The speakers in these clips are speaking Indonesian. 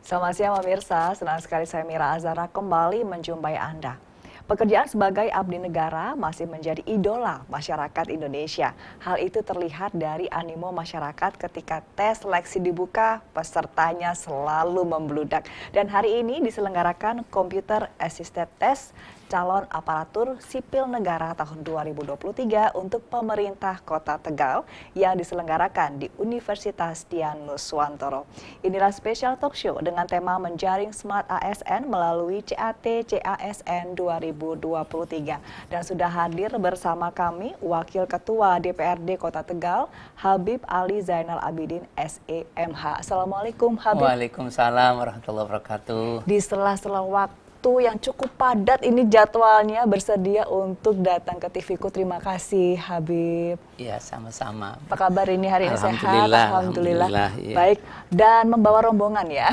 Selamat siang pemirsa, senang sekali saya Mira Azara kembali menjumpai Anda. Pekerjaan sebagai abdi negara masih menjadi idola masyarakat Indonesia. Hal itu terlihat dari animo masyarakat ketika tes seleksi dibuka, pesertanya selalu membludak. Dan hari ini diselenggarakan Computer Assisted Test calon aparatur sipil negara tahun 2023 untuk pemerintah Kota Tegal yang diselenggarakan di Universitas Dian Nuswantoro. Inilah spesial talk show dengan tema menjaring Smart ASN melalui CAT CASN 2023. Dan sudah hadir bersama kami Wakil Ketua DPRD Kota Tegal, Habib Ali Zainal Abidin SEMH. Assalamualaikum Habib. Waalaikumsalam warahmatullahi wabarakatuh. Di sela-sela waktu yang cukup padat ini jadwalnya bersedia untuk datang ke TV-ku. Terima kasih Habib. Iya, sama-sama. Apa kabar ini hari ini? Sehat? Alhamdulillah. Iya. Baik, dan membawa rombongan ya.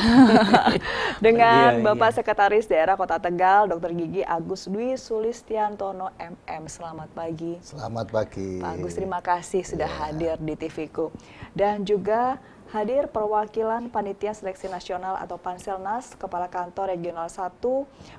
Dengan Bapak Sekretaris Daerah Kota Tegal, Dr. Gigi Agus Dwi Sulistiantono MM. Selamat pagi. Selamat pagi. Pak Agus, terima kasih sudah hadir di TV-ku. Dan juga hadir perwakilan Panitia Seleksi Nasional atau Panselnas, Kepala Kantor Regional 1,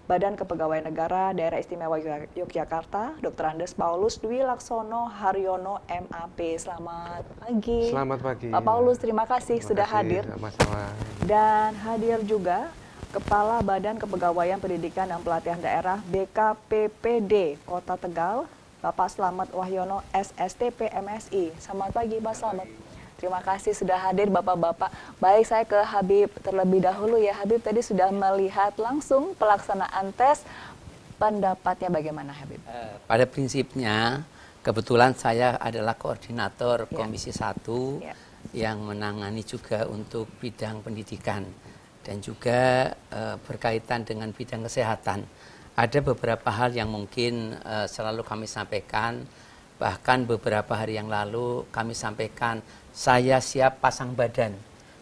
Badan Kepegawaian Negara Daerah Istimewa Yogyakarta, Dr. Andes Paulus Dwi Laksono Haryono MAP. Selamat pagi. Selamat pagi. Pak Paulus, terima kasih sudah hadir. Sama-sama. Dan hadir juga Kepala Badan Kepegawaian Pendidikan dan Pelatihan Daerah BKPPD Kota Tegal, Bapak Slamet Wahyono SSTP MSI. Selamat pagi Pak Slamet. Terima kasih sudah hadir Bapak-Bapak. Baik, saya ke Habib terlebih dahulu ya. Habib tadi sudah melihat langsung pelaksanaan tes. Pendapatnya bagaimana Habib? Pada prinsipnya, kebetulan saya adalah koordinator Komisi 1 yang menangani juga untuk bidang pendidikan dan juga berkaitan dengan bidang kesehatan. Ada beberapa hal yang mungkin selalu kami sampaikan, bahkan beberapa hari yang lalu kami sampaikan saya siap pasang badan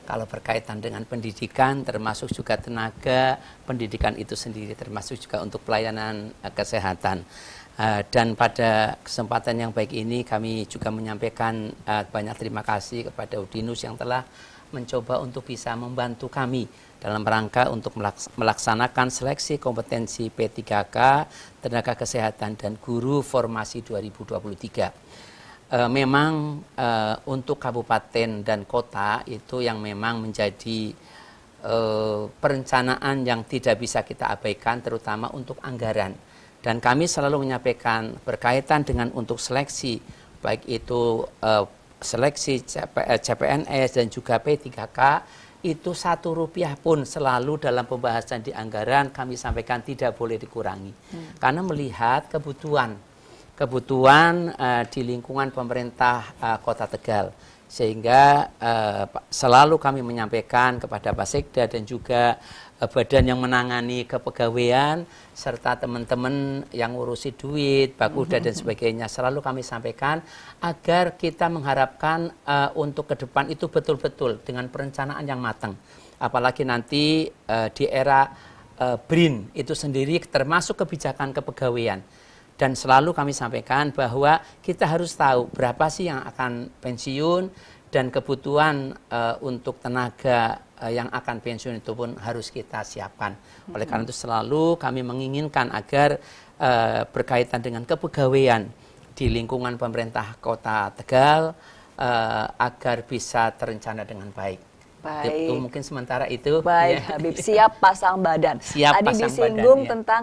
kalau berkaitan dengan pendidikan, termasuk juga tenaga pendidikan itu sendiri, termasuk juga untuk pelayanan kesehatan. Dan pada kesempatan yang baik ini kami juga menyampaikan banyak terima kasih kepada Udinus yang telah mencoba untuk bisa membantu kami dalam rangka untuk melaksanakan seleksi kompetensi P3K, tenaga kesehatan dan guru formasi 2023. Memang untuk kabupaten dan kota itu yang memang menjadi perencanaan yang tidak bisa kita abaikan, terutama untuk anggaran. Dan kami selalu menyampaikan berkaitan dengan untuk seleksi, baik itu seleksi CPNS dan juga P3K, itu Rp1 pun selalu dalam pembahasan di anggaran kami sampaikan tidak boleh dikurangi. Karena melihat kebutuhan di lingkungan pemerintah Kota Tegal, sehingga selalu kami menyampaikan kepada Pak Sekda dan juga badan yang menangani kepegawaian serta teman-teman yang ngurusi duit, Bakuda dan sebagainya, selalu kami sampaikan agar kita mengharapkan untuk ke depan itu betul-betul dengan perencanaan yang matang. Apalagi nanti di era BRIN itu sendiri termasuk kebijakan kepegawaian. Dan selalu kami sampaikan bahwa kita harus tahu berapa sih yang akan pensiun dan kebutuhan untuk tenaga yang akan pensiun itu pun harus kita siapkan. Oleh karena itu selalu kami menginginkan agar berkaitan dengan kepegawaian di lingkungan pemerintah Kota Tegal agar bisa terencana dengan baik. Baik. Itu mungkin sementara itu. Baik, Habib, siap pasang badan. Siap Tadi pasang disinggung badan, tentang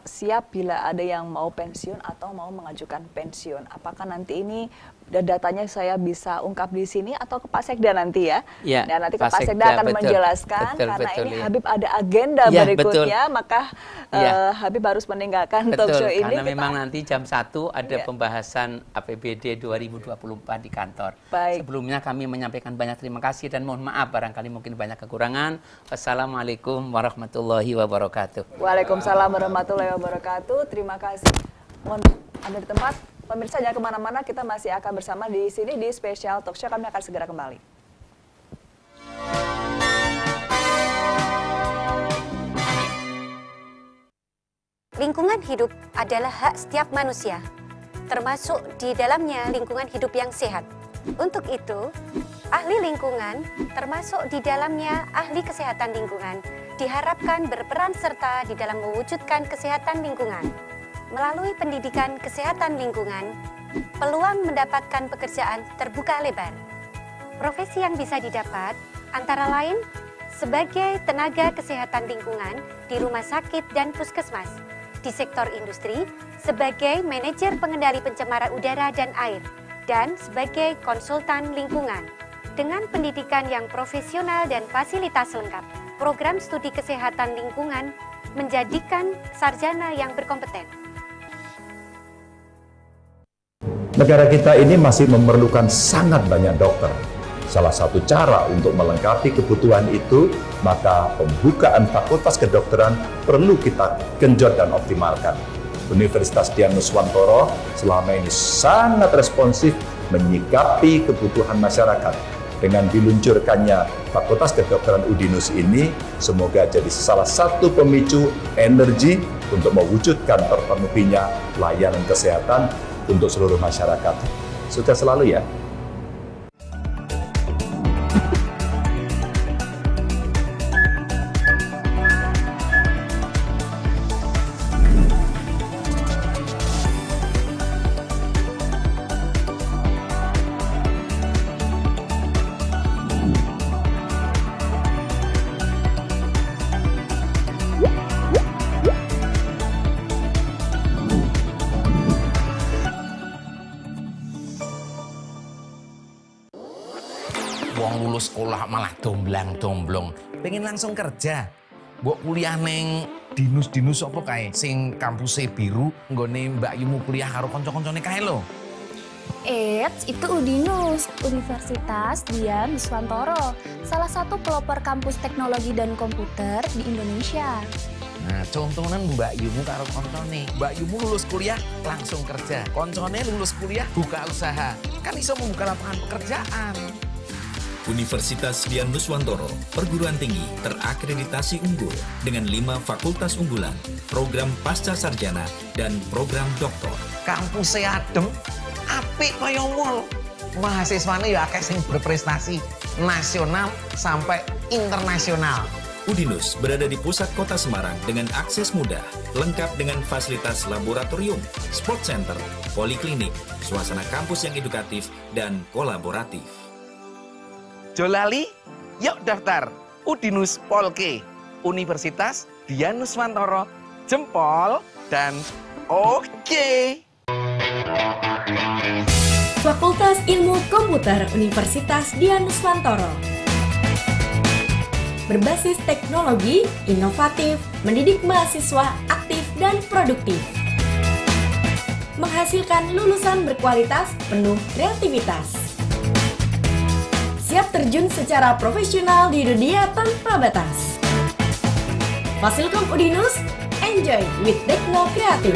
siap bila ada yang mau pensiun atau mau mengajukan pensiun. Apakah nanti ini datanya saya bisa ungkap di sini atau ke Pak Sekda nanti ya? Ya, dan nanti Pak Sekda akan menjelaskan karena ini Habib ada agenda berikutnya, maka Habib harus meninggalkan talk show ini. Karena memang nanti jam 1 ada pembahasan APBD 2024 di kantor. Baik. Sebelumnya kami menyampaikan banyak terima kasih dan mohon maaf barangkali mungkin banyak kekurangan. Wassalamualaikum warahmatullahi wabarakatuh. Waalaikumsalam warahmatullahi wabarakatuh. Terima kasih. Mohon ambil tempat. Pemirsa jangan kemana-mana, kita masih akan bersama di sini di Spesial Talk Show. Kami akan segera kembali. Lingkungan hidup adalah hak setiap manusia, termasuk di dalamnya lingkungan hidup yang sehat. Untuk itu, ahli lingkungan, termasuk di dalamnya ahli kesehatan lingkungan, diharapkan berperan serta di dalam mewujudkan kesehatan lingkungan. Melalui pendidikan kesehatan lingkungan, peluang mendapatkan pekerjaan terbuka lebar. Profesi yang bisa didapat antara lain sebagai tenaga kesehatan lingkungan di rumah sakit dan puskesmas, di sektor industri sebagai manajer pengendali pencemaran udara dan air, dan sebagai konsultan lingkungan. Dengan pendidikan yang profesional dan fasilitas lengkap, program studi kesehatan lingkungan menjadikan sarjana yang berkompeten. Negara kita ini masih memerlukan sangat banyak dokter. Salah satu cara untuk melengkapi kebutuhan itu, maka pembukaan fakultas kedokteran perlu kita genjot dan optimalkan. Universitas Dian Nuswantoro selama ini sangat responsif menyikapi kebutuhan masyarakat. Dengan diluncurkannya Fakultas Kedokteran Udinus ini, semoga jadi salah satu pemicu energi untuk mewujudkan terpenuhinya layanan kesehatan untuk seluruh masyarakat. Sukses selalu ya. Wong lulus sekolah malah domblang-domblong, pengen langsung kerja. Mbok kuliah neng dinus-dinus apa kae sing kampusnya biru, nggone Mbak Yumu kuliah karo kanca-kancane kae lho. Eits, itu Udinus, Universitas Dian Nuswantoro, salah satu pelopor kampus teknologi dan komputer di Indonesia. Nah, contohnya Mbak Yumu karo koncone. Mbak Yumu lulus kuliah langsung kerja. Koncone lulus kuliah buka usaha. Kan iso membuka lapangan pekerjaan. Universitas Dian Nuswantoro, perguruan tinggi terakreditasi unggul dengan 5 fakultas unggulan, program pasca sarjana, dan program doktor. Kampusnya adem, apik kaya mall. Mahasiswane ya akeh sing berprestasi nasional sampai internasional. Udinus berada di pusat kota Semarang dengan akses mudah, lengkap dengan fasilitas laboratorium, sport center, poliklinik, suasana kampus yang edukatif, dan kolaboratif. Jolali, yuk daftar Udinus Polke, Universitas Dian Nuswantoro, jempol dan oke. Fakultas Ilmu Komputer Universitas Dian Nuswantoro. Berbasis teknologi, inovatif, mendidik mahasiswa aktif dan produktif. Menghasilkan lulusan berkualitas, penuh kreativitas. Siap terjun secara profesional di dunia tanpa batas. Fasilkom Udinus, enjoy with Tekno Kreatif.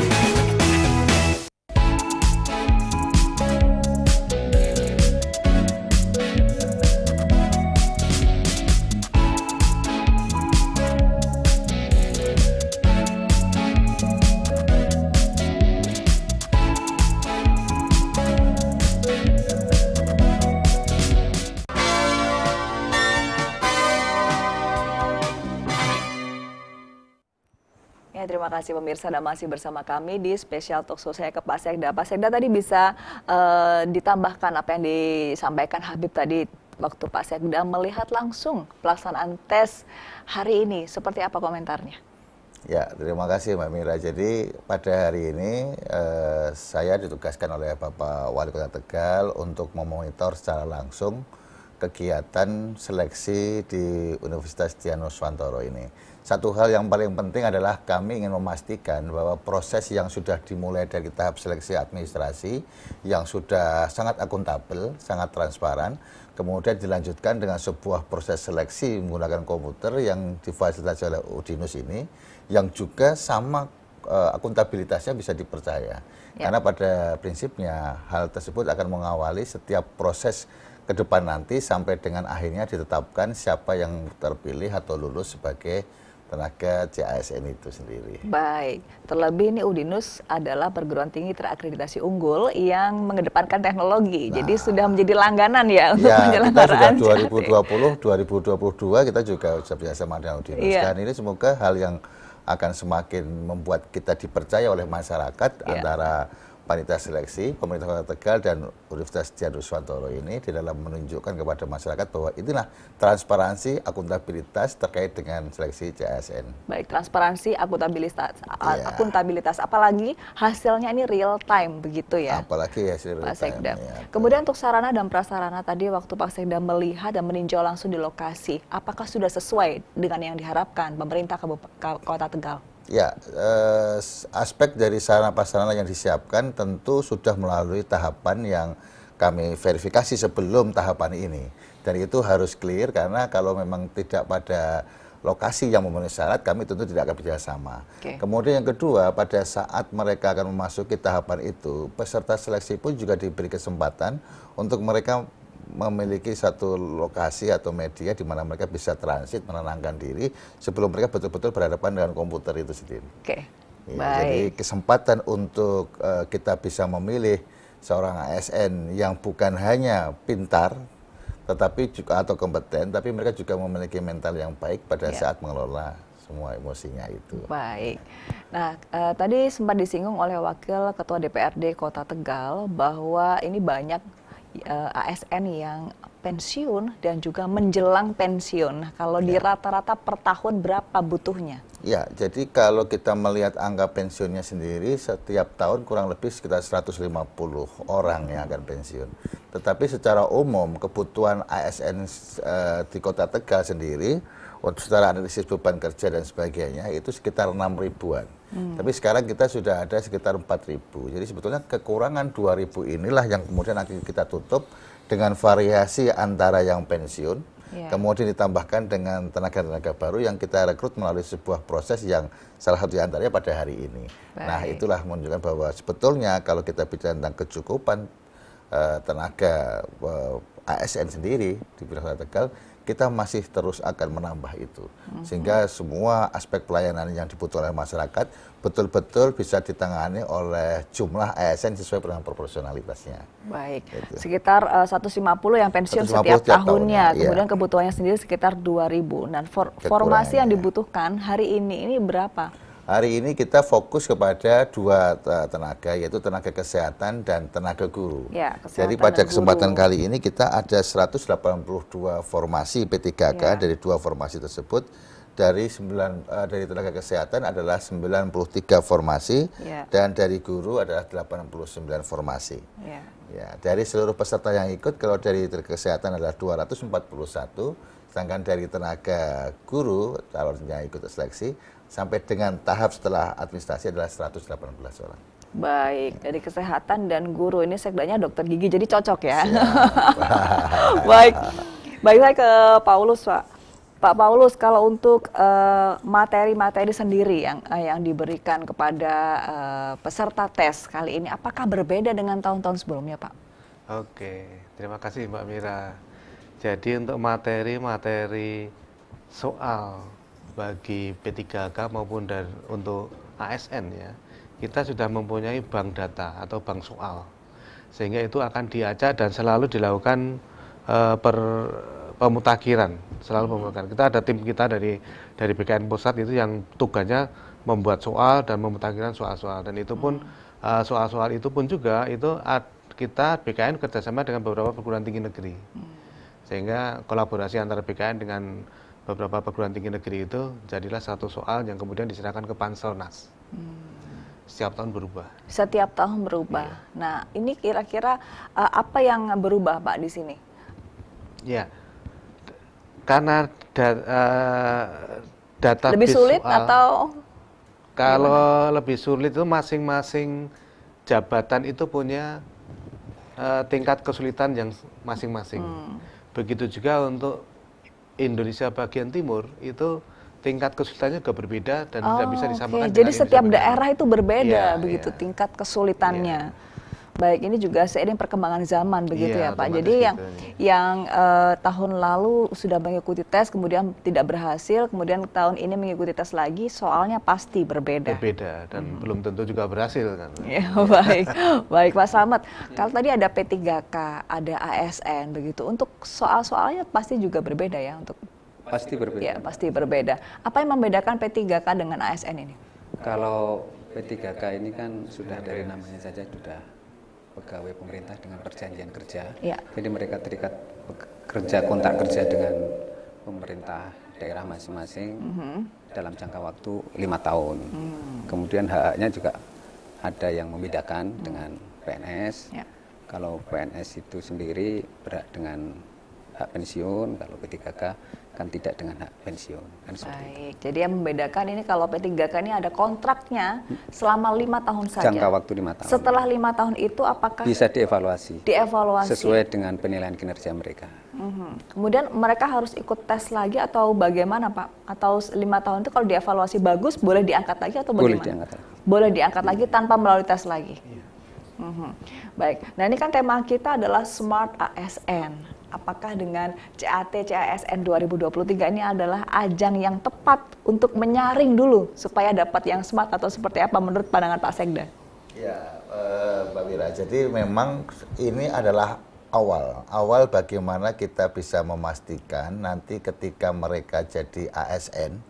Ya, terima kasih pemirsa dan masih bersama kami di spesial talkshow saya ke Pak Sekda. Pak Sekda tadi bisa ditambahkan apa yang disampaikan Habib tadi waktu Pak Sekda melihat langsung pelaksanaan tes hari ini. Seperti apa komentarnya? Ya, terima kasih Mbak Mira. Jadi pada hari ini saya ditugaskan oleh Bapak Wali Kota Tegal untuk memonitor secara langsung kegiatan seleksi di Universitas Dian Nuswantoro ini. Satu hal yang paling penting adalah kami ingin memastikan bahwa proses yang sudah dimulai dari tahap seleksi administrasi yang sudah sangat akuntabel, sangat transparan, kemudian dilanjutkan dengan sebuah proses seleksi menggunakan komputer yang difasilitasi oleh Udinus ini, yang juga sama akuntabilitasnya bisa dipercaya. Ya. Karena pada prinsipnya hal tersebut akan mengawali setiap proses ke depan nanti sampai dengan akhirnya ditetapkan siapa yang terpilih atau lulus sebagai tenaga CASN itu sendiri. Baik, terlebih ini Udinus adalah perguruan tinggi terakreditasi unggul yang mengedepankan teknologi. Jadi sudah menjadi langganan ya untuk penyelenggaraan. Ya, kita sudah 2020, 2022 kita juga sudah bersama dengan Udinus. Dan ini semoga hal yang akan semakin membuat kita dipercaya oleh masyarakat antara panitia seleksi, pemerintah Kota Tegal dan Universitas Dianuswantoro ini di dalam menunjukkan kepada masyarakat bahwa inilah transparansi, akuntabilitas terkait dengan seleksi CASN. Baik, transparansi, akuntabilitas, apalagi hasilnya ini real time begitu ya. Apalagi hasil real time. Ya, kemudian untuk sarana dan prasarana tadi waktu Pak Sekda melihat dan meninjau langsung di lokasi, apakah sudah sesuai dengan yang diharapkan pemerintah Kota Tegal? Ya, aspek dari sarana prasarana yang disiapkan tentu sudah melalui tahapan yang kami verifikasi sebelum tahapan ini. Dan itu harus clear karena kalau memang tidak pada lokasi yang memenuhi syarat, kami tentu tidak akan bekerjasama. Kemudian yang kedua, pada saat mereka akan memasuki tahapan itu, peserta seleksi pun juga diberi kesempatan untuk mereka memiliki satu lokasi atau media di mana mereka bisa transit, menenangkan diri sebelum mereka betul-betul berhadapan dengan komputer itu sendiri. Jadi kesempatan untuk kita bisa memilih seorang ASN yang bukan hanya pintar, tetapi juga atau kompeten, tapi mereka juga memiliki mental yang baik pada saat mengelola semua emosinya itu. Baik. Nah, tadi sempat disinggung oleh Wakil Ketua DPRD Kota Tegal bahwa ini banyak ASN yang pensiun dan juga menjelang pensiun. Nah, kalau di rata-rata per tahun berapa butuhnya? Ya, jadi kalau kita melihat angka pensiunnya sendiri, setiap tahun kurang lebih sekitar 150 orang yang akan pensiun. Tetapi secara umum kebutuhan ASN di Kota Tegal sendiri, untuk secara analisis beban kerja dan sebagainya, itu sekitar 6.000-an. Tapi sekarang kita sudah ada sekitar 4.000. Jadi sebetulnya kekurangan 2.000 inilah yang kemudian akan kita tutup dengan variasi antara yang pensiun, kemudian ditambahkan dengan tenaga-tenaga baru yang kita rekrut melalui sebuah proses yang salah satu antaranya pada hari ini. Nah, itulah menunjukkan bahwa sebetulnya kalau kita bicara tentang kecukupan tenaga ASN sendiri di Wilayah Tegal, kita masih terus akan menambah itu. Sehingga semua aspek pelayanan yang dibutuhkan oleh masyarakat betul-betul bisa ditangani oleh jumlah ASN sesuai dengan proporsionalitasnya. Baik, sekitar 150 yang pensiun setiap tahunnya. Kemudian kebutuhannya sendiri sekitar 2.000. Dan formasi yang dibutuhkan hari ini berapa? Hari ini kita fokus kepada dua tenaga, yaitu tenaga kesehatan dan tenaga guru. Jadi pada kesempatan kali ini kita ada 182 formasi P3K dari dua formasi tersebut. Dari tenaga kesehatan adalah 93 formasi dan dari guru adalah 89 formasi. Ya, dari seluruh peserta yang ikut, kalau dari tenaga kesehatan adalah 241, sedangkan dari tenaga guru calonnya ikut seleksi sampai dengan tahap setelah administrasi adalah 118 orang. Baik, dari kesehatan dan guru ini sekdanya dokter gigi, jadi cocok ya. Baik, saya ke Paulus, Pak. Pak Paulus, kalau untuk materi-materi sendiri yang diberikan kepada peserta tes kali ini, apakah berbeda dengan tahun-tahun sebelumnya, Pak? Oke, terima kasih Mbak Mira. Jadi untuk materi-materi soal bagi P3K maupun untuk ASN ya, kita sudah mempunyai bank data atau bank soal, sehingga itu akan diacak dan selalu dilakukan pemutakhiran, Kita ada tim kita dari BKN Pusat itu yang tugasnya membuat soal dan pemutakhiran soal-soal, dan itu pun soal-soal itu pun juga itu kita BKN kerjasama dengan beberapa perguruan tinggi negeri, sehingga kolaborasi antara BKN dengan beberapa perguruan tinggi negeri itu jadilah satu soal yang kemudian diserahkan ke Panselnas. Setiap tahun berubah. Setiap tahun berubah. Nah, ini kira-kira apa yang berubah, Pak, di sini? Ya, karena data lebih sulit soal, atau kalau gimana? Lebih sulit itu masing-masing jabatan itu punya tingkat kesulitan yang masing-masing. Begitu juga untuk Indonesia bagian timur itu tingkat kesulitannya juga berbeda dan tidak bisa disamakan. Jadi setiap daerah itu berbeda begitu tingkat kesulitannya. Baik, ini juga seiring perkembangan zaman begitu Iya, ya Pak. otomatis Jadi gitu, yang tahun lalu sudah mengikuti tes kemudian tidak berhasil, kemudian tahun ini mengikuti tes lagi, soalnya pasti berbeda. Berbeda dan belum tentu juga berhasil kan. Ya, baik, baik Pak Slamet. Kalau tadi ada P3K, ada ASN begitu. Untuk soal-soalnya pasti juga berbeda ya untuk. Pasti berbeda. Ya, pasti berbeda. Apa yang membedakan P3K dengan ASN ini? Kalau P3K ini kan sudah dari namanya saja sudah pegawai pemerintah dengan perjanjian kerja. Ya. Jadi mereka terikat kontrak kerja dengan pemerintah daerah masing-masing dalam jangka waktu 5 tahun. Kemudian hak-haknya juga ada yang membedakan dengan PNS. Ya. Kalau PNS itu sendiri berhak dengan hak pensiun, kalau P3K kan tidak dengan hak pensiun. Kan Baik, jadi yang membedakan ini kalau P3K ini ada kontraknya selama 5 tahun saja. Jangka waktu 5 tahun. Setelah 5 tahun itu apakah bisa dievaluasi? Dievaluasi. Sesuai dengan penilaian kinerja mereka. Kemudian mereka harus ikut tes lagi atau bagaimana Pak? Atau 5 tahun itu kalau dievaluasi bagus boleh diangkat lagi atau bagaimana? Boleh diangkat lagi. Boleh diangkat lagi tanpa melalui tes lagi? Baik, nah ini kan tema kita adalah Smart ASN. Apakah dengan CAT CASN 2023 ini adalah ajang yang tepat untuk menyaring dulu supaya dapat yang smart atau seperti apa menurut pandangan Pak Sekda? Ya, Mbak Wira, jadi memang ini adalah awal bagaimana kita bisa memastikan nanti ketika mereka jadi ASN,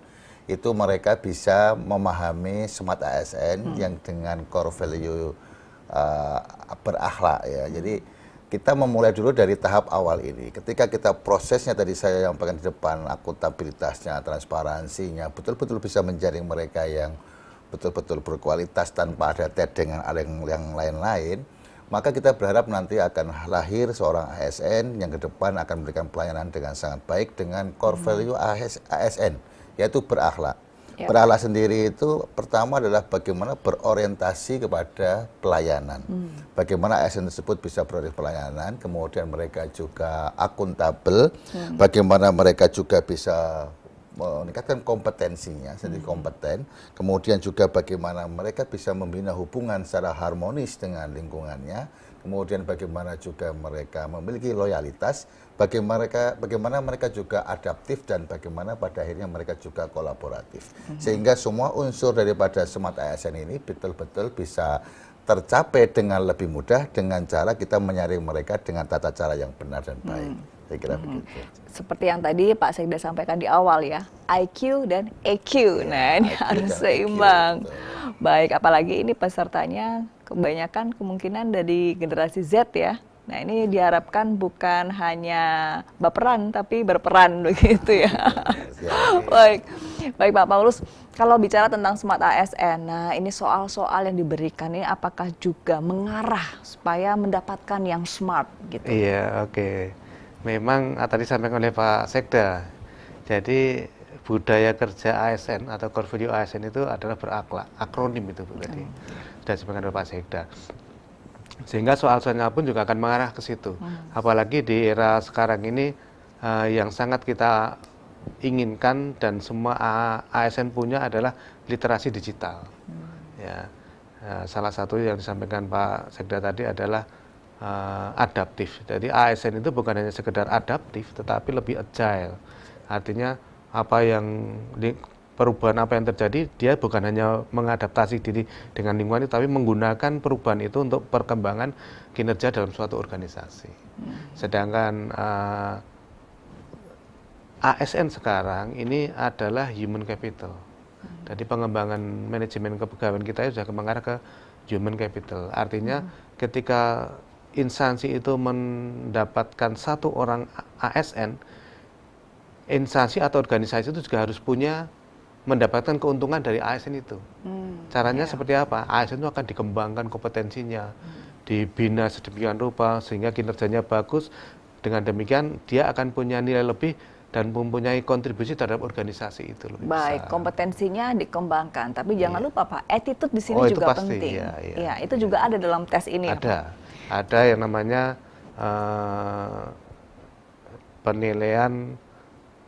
itu mereka bisa memahami Smart ASN yang dengan core value berakhlak ya. Jadi kita memulai dulu dari tahap awal ini. Ketika kita prosesnya tadi saya sampaikan di depan, akuntabilitasnya, transparansinya, betul-betul bisa menjaring mereka yang betul-betul berkualitas tanpa ada tet dengan yang lain-lain, maka kita berharap nanti akan lahir seorang ASN yang ke depan akan memberikan pelayanan dengan sangat baik dengan core value ASN, yaitu berakhlak. Berakhlak sendiri itu pertama adalah bagaimana berorientasi kepada pelayanan. Bagaimana ASN tersebut bisa berorientasi pelayanan, kemudian mereka juga akuntabel, bagaimana mereka juga bisa meningkatkan kompetensinya, jadi kompeten, kemudian juga bagaimana mereka bisa membina hubungan secara harmonis dengan lingkungannya, kemudian bagaimana juga mereka memiliki loyalitas, bagaimana mereka juga adaptif dan bagaimana pada akhirnya mereka juga kolaboratif. Sehingga semua unsur daripada Smart ASN ini betul-betul bisa tercapai dengan lebih mudah dengan cara kita menyaring mereka dengan tata cara yang benar dan baik. Saya kira begitu. Seperti yang tadi Pak Sekda sampaikan di awal ya, IQ dan EQ. Nah, ini harus seimbang. Baik, apalagi ini pesertanya kebanyakan kemungkinan dari generasi Z ya. Nah, ini diharapkan bukan hanya baperan tapi berperan begitu ya. Baik. Baik Pak Paulus, kalau bicara tentang Smart ASN, nah ini soal-soal yang diberikan ini apakah juga mengarah supaya mendapatkan yang smart gitu? Iya, oke. Memang tadi disampaikan oleh Pak Sekda, jadi budaya kerja ASN atau core value ASN itu adalah berakhlak, akronim itu tadi sudah disampaikan oleh Pak Sekda. Sehingga soal-soalnya pun juga akan mengarah ke situ. Apalagi di era sekarang ini yang sangat kita inginkan dan semua ASN punya adalah literasi digital. Ya, salah satu yang disampaikan Pak Sekda tadi adalah adaptif. Jadi ASN itu bukan hanya sekedar adaptif, tetapi lebih agile. Artinya perubahan apa yang terjadi, dia bukan hanya mengadaptasi diri dengan lingkungan itu, tapi menggunakan perubahan itu untuk perkembangan kinerja dalam suatu organisasi. Sedangkan ASN sekarang ini adalah human capital. Jadi pengembangan manajemen kepegawaian kita sudah mengarah ke human capital. Artinya ketika instansi itu mendapatkan satu orang ASN, instansi atau organisasi itu juga harus mendapatkan keuntungan dari ASN itu. Caranya seperti apa? ASN itu akan dikembangkan kompetensinya, dibina sedemikian rupa sehingga kinerjanya bagus. Dengan demikian dia akan punya nilai lebih dan mempunyai kontribusi terhadap organisasi itu lebih Baik, besar. Kompetensinya dikembangkan, tapi jangan lupa Pak, attitude di sini juga pasti, penting. Ya, itu juga ada dalam tes ini. Ada yang namanya penilaian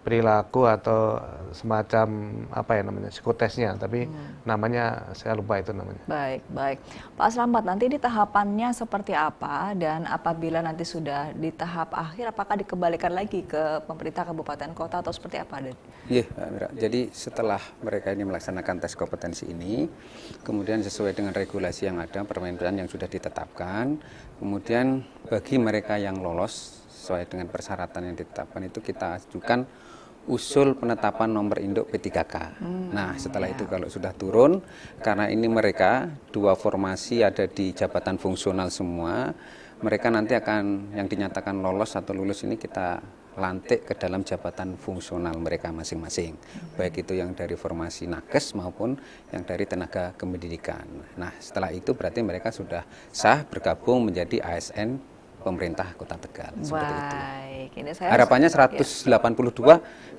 perilaku atau semacam apa ya namanya psikotesnya, tapi namanya saya lupa itu namanya. Baik, baik. Pak Slamet, nanti di tahapannya seperti apa dan apabila nanti sudah di tahap akhir, apakah dikembalikan lagi ke pemerintah kabupaten kota atau seperti apa, Den? Iya, Mbak Mira. Jadi setelah mereka ini melaksanakan tes kompetensi ini, kemudian sesuai dengan regulasi yang ada, permendan yang sudah ditetapkan, kemudian bagi mereka yang lolos sesuai dengan persyaratan yang ditetapkan itu kita ajukan usul penetapan nomor induk P3K. Nah, setelah itu kalau sudah turun, karena ini mereka dua formasi ada di jabatan fungsional semua, mereka nanti akan yang dinyatakan lolos atau lulus ini kita lantik ke dalam jabatan fungsional mereka masing-masing. Baik itu yang dari formasi nakes maupun yang dari tenaga kependidikan. Nah, setelah itu berarti mereka sudah sah bergabung menjadi ASN pemerintah Kota Tegal. Seperti itu. Ini saya harapannya 182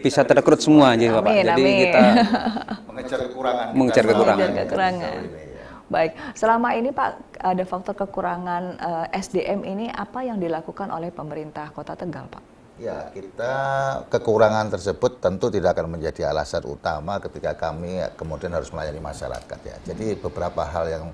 bisa terekrut semua aja Bapak. Jadi amin. kita mengejar kekurangan. Mengejar kekurangan. Baik, selama ini Pak ada faktor kekurangan SDM ini apa yang dilakukan oleh pemerintah Kota Tegal, Pak? Ya, kita kekurangan tersebut tentu tidak akan menjadi alasan utama ketika kami kemudian harus melayani masyarakat ya. Jadi beberapa hal yang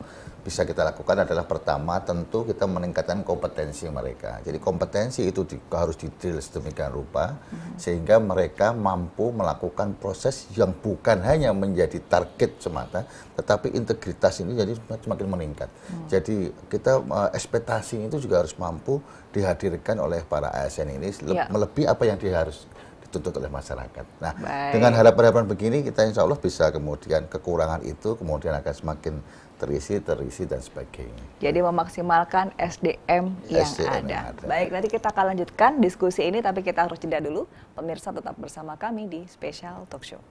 bisa kita lakukan adalah pertama tentu kita meningkatkan kompetensi mereka. Jadi kompetensi itu harus didrill sedemikian rupa sehingga mereka mampu melakukan proses yang bukan hanya menjadi target semata, tetapi integritas ini jadi semakin meningkat. Jadi kita ekspektasi itu juga harus mampu dihadirkan oleh para ASN ini melebihi apa yang dia harus dituntut oleh masyarakat. Nah, dengan harapan-harapan begini kita insya Allah bisa kemudian kekurangan itu kemudian akan semakin terisi dan sebagainya. Jadi memaksimalkan SDM yang ada. Baik, nanti kita akan lanjutkan diskusi ini, tapi kita harus jeda dulu. Pemirsa tetap bersama kami di Special Talk Show.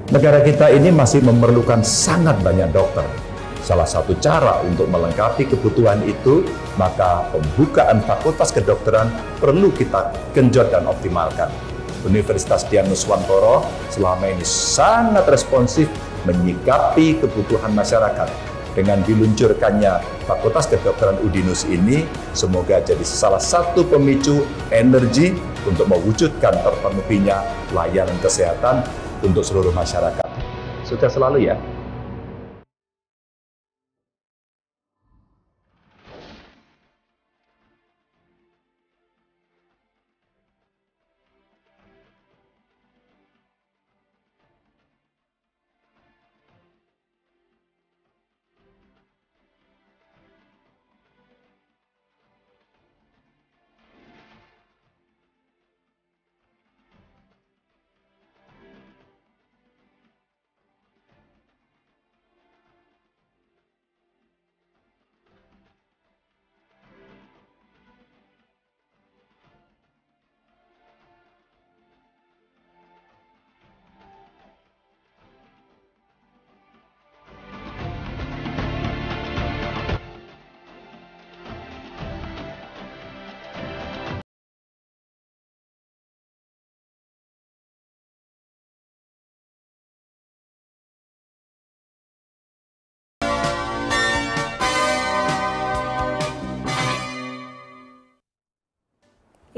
Negara kita ini masih memerlukan sangat banyak dokter. Salah satu cara untuk melengkapi kebutuhan itu, maka pembukaan fakultas kedokteran perlu kita genjot dan optimalkan. Universitas Dian Nuswantoro selama ini sangat responsif menyikapi kebutuhan masyarakat. Dengan diluncurkannya Fakultas Kedokteran Udinus ini, semoga jadi salah satu pemicu energi untuk mewujudkan terpenuhinya layanan kesehatan untuk seluruh masyarakat. Sukses selalu ya.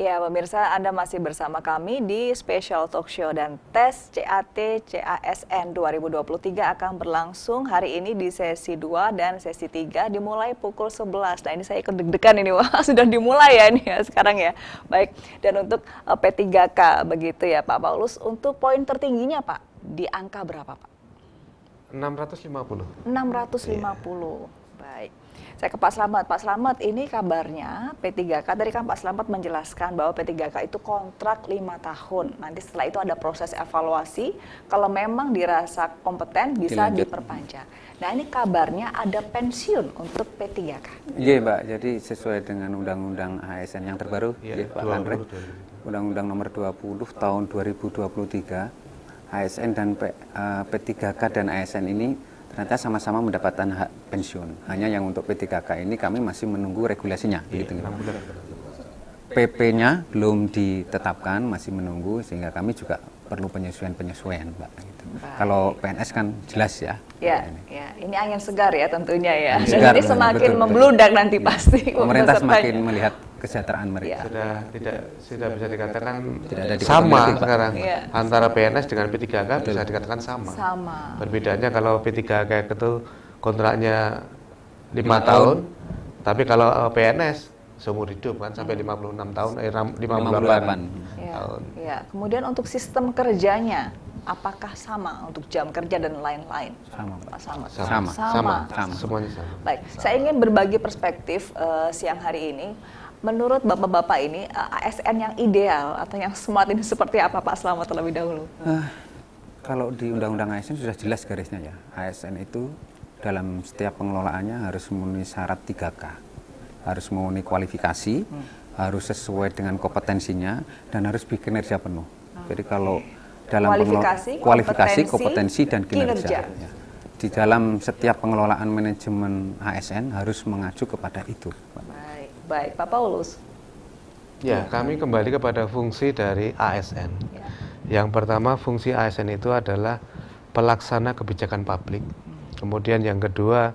Ya, pemirsa, Anda masih bersama kami di Special Talk Show dan tes CAT CASN 2023 akan berlangsung hari ini di sesi 2 dan sesi 3 dimulai pukul 11. Nah, ini saya ikut deg-degan ini, wah sudah dimulai ya ini ya sekarang ya. Baik, dan untuk P3K begitu ya Pak Paulus, untuk poin tertingginya Pak, di angka berapa Pak? 650. 650, baik. Saya ke Pak Slamet. Pak Slamet, ini kabarnya P3K, tadi kan Pak Slamet menjelaskan bahwa P3K itu kontrak 5 tahun. Nanti setelah itu ada proses evaluasi, kalau memang dirasa kompeten bisa diperpanjang. Nah ini kabarnya ada pensiun untuk P3K. Iya Mbak, jadi sesuai dengan Undang-Undang ASN yang terbaru, Pak Landre, Undang-Undang nomor 20 tahun 2023, ASN dan P3K dan ASN ini ternyata sama-sama mendapatkan hak pensiun. Hanya yang untuk P3K ini kami masih menunggu regulasinya. Gitu. PP-nya belum ditetapkan, masih menunggu, sehingga kami juga perlu penyesuaian-penyesuaian, Mbak. Gitu. Kalau PNS kan jelas ya. Ya, ini angin segar ya tentunya ya. Angin dan segar, ini semakin membludak nanti pasti. Pemerintah semakin melihat kesejahteraan mereka. Sudah bisa dikatakan ada sama sekarang. Antara PNS dengan P3K bisa dikatakan sama. Perbedaannya kalau P3K itu kontraknya 5 tahun, tapi kalau PNS seumur hidup kan sampai 56 tahun, 58 tahun. Ya. Kemudian untuk sistem kerjanya, apakah sama untuk jam kerja dan lain-lain? Sama. Semuanya sama. Baik, saya ingin berbagi perspektif siang hari ini. Menurut bapak-bapak ini, ASN yang ideal atau yang smart ini seperti apa Pak Slamet terlebih dahulu? Kalau di Undang-Undang ASN sudah jelas garisnya ya. ASN itu dalam setiap pengelolaannya harus memenuhi syarat 3K. Harus memenuhi kualifikasi, harus sesuai dengan kompetensinya, dan harus berkinerja penuh. Jadi kalau dalam kualifikasi, kompetensi, dan kinerja. Ya. Di dalam setiap pengelolaan manajemen ASN harus mengacu kepada itu. Baik, Pak Paulus. Ya, kami kembali kepada fungsi dari ASN. Yang pertama, fungsi ASN itu adalah pelaksana kebijakan publik. Kemudian yang kedua,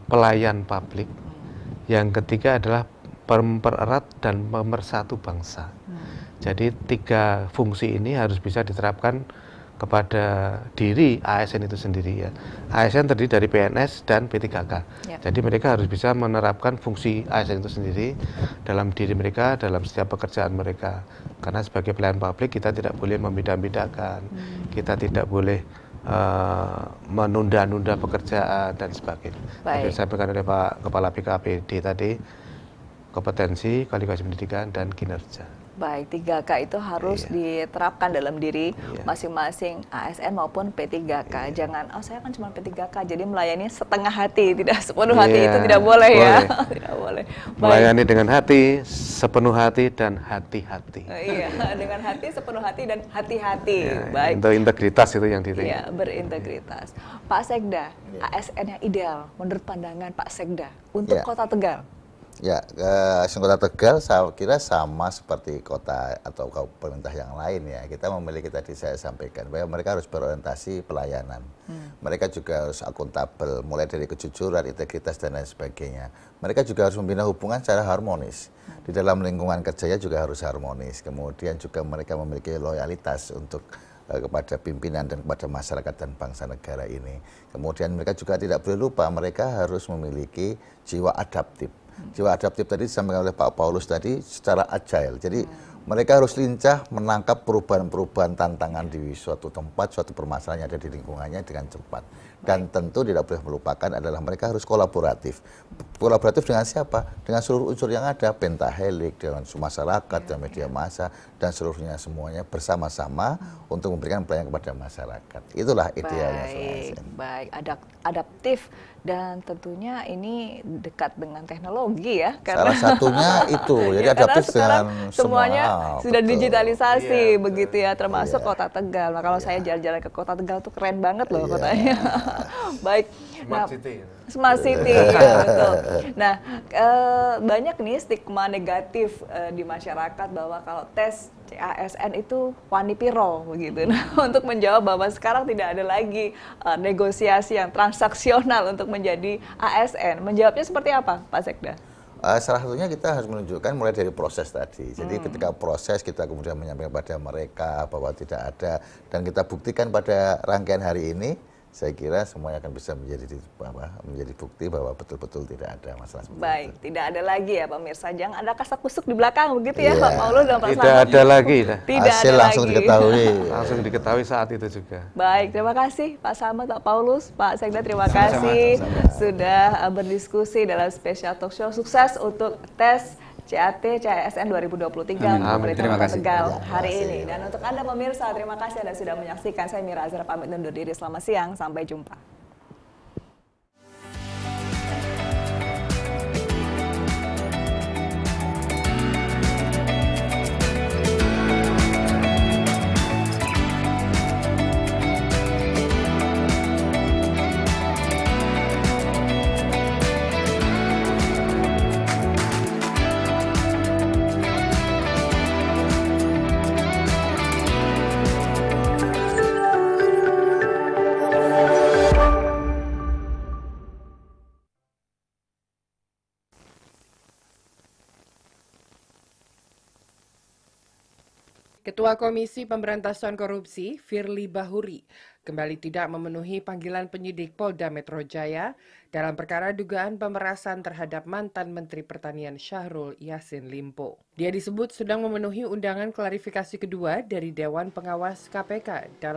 pelayan publik. Yang ketiga adalah mempererat dan pemersatu bangsa. Jadi 3 fungsi ini harus bisa diterapkan kepada diri ASN itu sendiri ya. ASN terdiri dari PNS dan P3K. Jadi mereka harus bisa menerapkan fungsi ASN itu sendiri dalam diri mereka, dalam setiap pekerjaan mereka. Karena sebagai pelayan publik kita tidak boleh membeda-bedakan, kita tidak boleh menunda-nunda pekerjaan dan sebagainya. Yang disampaikan oleh Pak Kepala BKPD tadi, kompetensi, kualifikasi pendidikan, dan kinerja. Baik, 3K itu harus diterapkan dalam diri masing-masing ASN maupun P3K. Jangan, saya kan cuma P3K, jadi melayani setengah hati, tidak sepenuh hati, itu tidak boleh ya. Tidak boleh. Melayani dengan hati, sepenuh hati, dan hati-hati. Iya, dengan hati, sepenuh hati, dan hati-hati. Baik. Untuk integritas itu yang ditinggi. Iya, berintegritas. Pak Sekda, ASN yang ideal menurut pandangan Pak Sekda untuk Kota Tegal? Ya, Kota Tegal saya kira sama seperti kota atau pemerintah yang lain ya. Kita memiliki tadi saya sampaikan bahwa mereka harus berorientasi pelayanan. Mereka juga harus akuntabel, mulai dari kejujuran, integritas dan lain sebagainya. Mereka juga harus membina hubungan secara harmonis. Di dalam lingkungan kerjanya juga harus harmonis. Kemudian juga mereka memiliki loyalitas untuk kepada pimpinan dan kepada masyarakat dan bangsa negara ini. Kemudian mereka juga tidak boleh lupa mereka harus memiliki jiwa adaptif. Jiwa adaptif tadi disampaikan oleh Pak Paulus tadi secara agile. Jadi mereka harus lincah menangkap perubahan-perubahan tantangan di suatu tempat, suatu permasalahan yang ada di lingkungannya dengan cepat. Dan tentu tidak boleh melupakan adalah mereka harus kolaboratif. Kolaboratif dengan siapa? Dengan seluruh unsur yang ada, pentahelik, dengan masyarakat, dan media massa, dan seluruhnya semuanya bersama-sama untuk memberikan pelayanan kepada masyarakat. Itulah idealnya. Baik, adaptif dan tentunya ini dekat dengan teknologi ya. Salah satunya itu, jadi adaptif dengan semuanya sudah digitalisasi begitu ya, termasuk Kota Tegal. Nah, kalau saya jalan-jalan ke Kota Tegal tuh keren banget loh kotanya. Baik. Smart City, ya, betul. Nah, banyak nih stigma negatif di masyarakat bahwa kalau tes CASN itu wanipiro begitu. Nah, untuk menjawab bahwa sekarang tidak ada lagi negosiasi yang transaksional untuk menjadi ASN, menjawabnya seperti apa, Pak Sekda? Salah satunya kita harus menunjukkan mulai dari proses tadi. Jadi ketika proses kita kemudian menyampaikan pada mereka bahwa tidak ada, dan kita buktikan pada rangkaian hari ini, saya kira semuanya akan bisa menjadi bukti bahwa betul-betul tidak ada masalah seperti Baik, itu. tidak ada lagi ya pemirsa. Jangan ada kasak-kusuk di belakang begitu ya Pak Paulus dan Pak Tidak Slamet. ada lagi. Tidak Hasil ada langsung lagi. diketahui. Langsung diketahui saat itu juga. Baik, terima kasih Pak Slamet, Pak Paulus, Pak Sekda, terima kasih sudah berdiskusi dalam spesial talk show. Sukses untuk tes CAT CASN 2023 pemerintah Terima Kota kasih. Tegal hari ini. Dan untuk Anda pemirsa, terima kasih Anda sudah menyaksikan. Saya Mira Azhar pamit undur diri. Selamat siang, sampai jumpa. Ketua Komisi Pemberantasan Korupsi, Firly Bahuri, kembali tidak memenuhi panggilan penyidik Polda Metro Jaya dalam perkara dugaan pemerasan terhadap mantan Menteri Pertanian Syahrul Yassin Limpo. Dia disebut sedang memenuhi undangan klarifikasi kedua dari Dewan Pengawas KPK dalam